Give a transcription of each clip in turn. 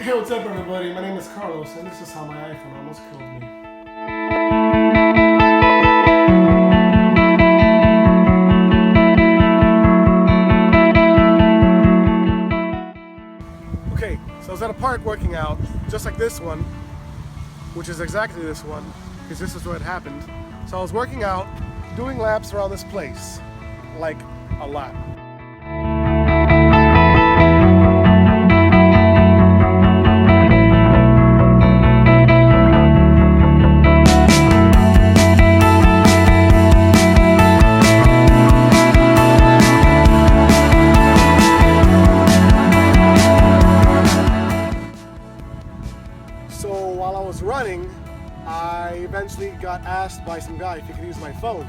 Hey, what's up everybody? My name is Carlos and this is how my iPhone almost killed me. Okay, so I was at a park working out, just like this one, which is exactly this one, because this is where it happened. So I was working out, doing laps around this place, like a lot. So while I was running, I eventually got asked by some guy if he could use my phone.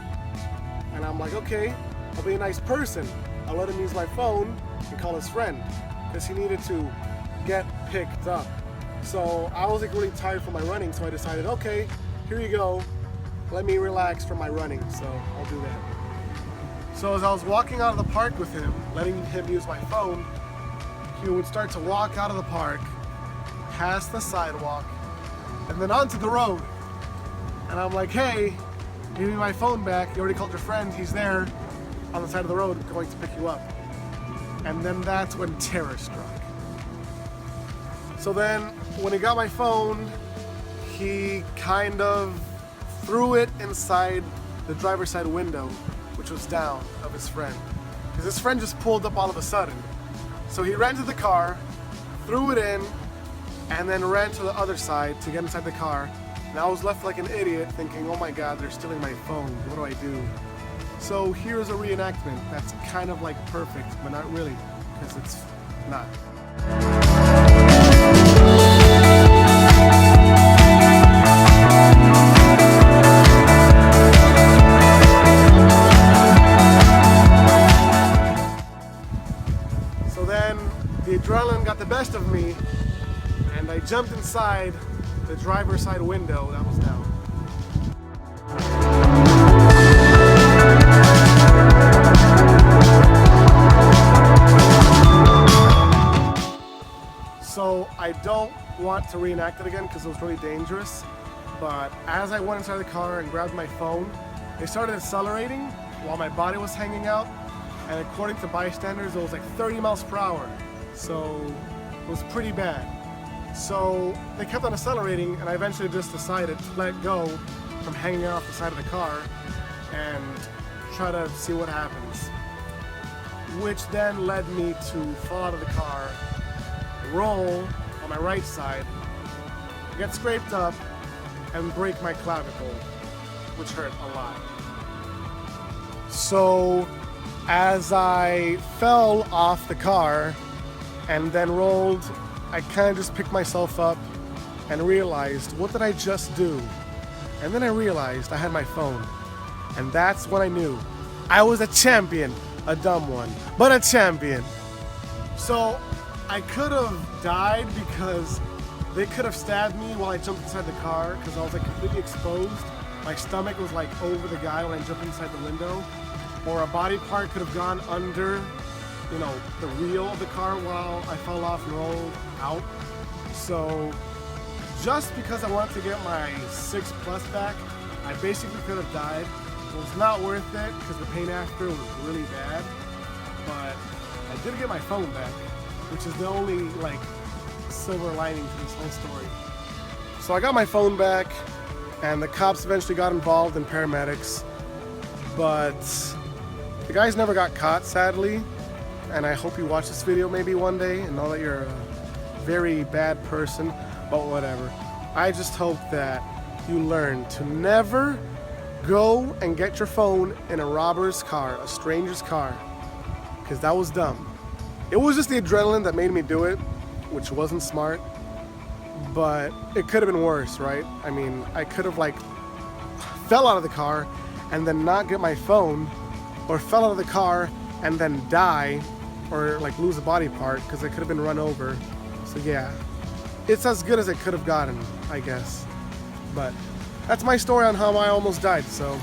And I'm like, okay, I'll be a nice person. I'll let him use my phone and call his friend, because he needed to get picked up. So I was like really tired from my running, so I decided, okay, here you go. Let me relax from my running, so I'll do that. So as I was walking out of the park with him, letting him use my phone, he would start to walk out of the park, past the sidewalk, and then onto the road. And I'm like, hey, give me my phone back. You already called your friend. He's there on the side of the road going to pick you up. And then that's when terror struck. So then when he got my phone, he kind of threw it inside the driver's side window, which was down, of his friend. Because his friend just pulled up all of a sudden. So he ran to the car, threw it in, and then ran to the other side to get inside the car. And I was left like an idiot thinking, oh my God, they're stealing my phone. What do I do? So here's a reenactment that's kind of like perfect, but not really, because it's not. So then the adrenaline got the best of me, and I jumped inside the driver's side window that was down. So I don't want to reenact it again because it was really dangerous, but as I went inside the car and grabbed my phone, they started accelerating while my body was hanging out, and according to bystanders it was like 30 miles per hour, so it was pretty bad. So they kept on accelerating, and I eventually just decided to let go from hanging off the side of the car and try to see what happens. Which then led me to fall out of the car, roll on my right side, get scraped up, and break my clavicle, which hurt a lot. So as I fell off the car and then rolled, I kind of just picked myself up and realized, what did I just do? And then I realized I had my phone. And that's when I knew I was a champion. A dumb one, but a champion. So I could have died because they could have stabbed me while I jumped inside the car, because I was like completely exposed. My stomach was like over the guy when I jumped inside the window. Or a body part could have gone under, you know, the wheel of the car while I fell off and rolled out. So just because I wanted to get my 6+ back, I basically could have died. It was not worth it because the pain after was really bad, but I did get my phone back, which is the only like silver lining to this whole story. So I got my phone back, and the cops eventually got involved, and paramedics, but the guys never got caught, sadly. And I hope you watch this video maybe one day and know that you're a very bad person, but whatever. I just hope that you learn to never go and get your phone in a robber's car, a stranger's car, because that was dumb. It was just the adrenaline that made me do it, which wasn't smart, but it could have been worse, right? I mean, I could have like fell out of the car and then not get my phone, or fell out of the car and then die, or like lose a body part because I could have been run over. So yeah, it's as good as it could have gotten, I guess. But that's my story on how I almost died, so.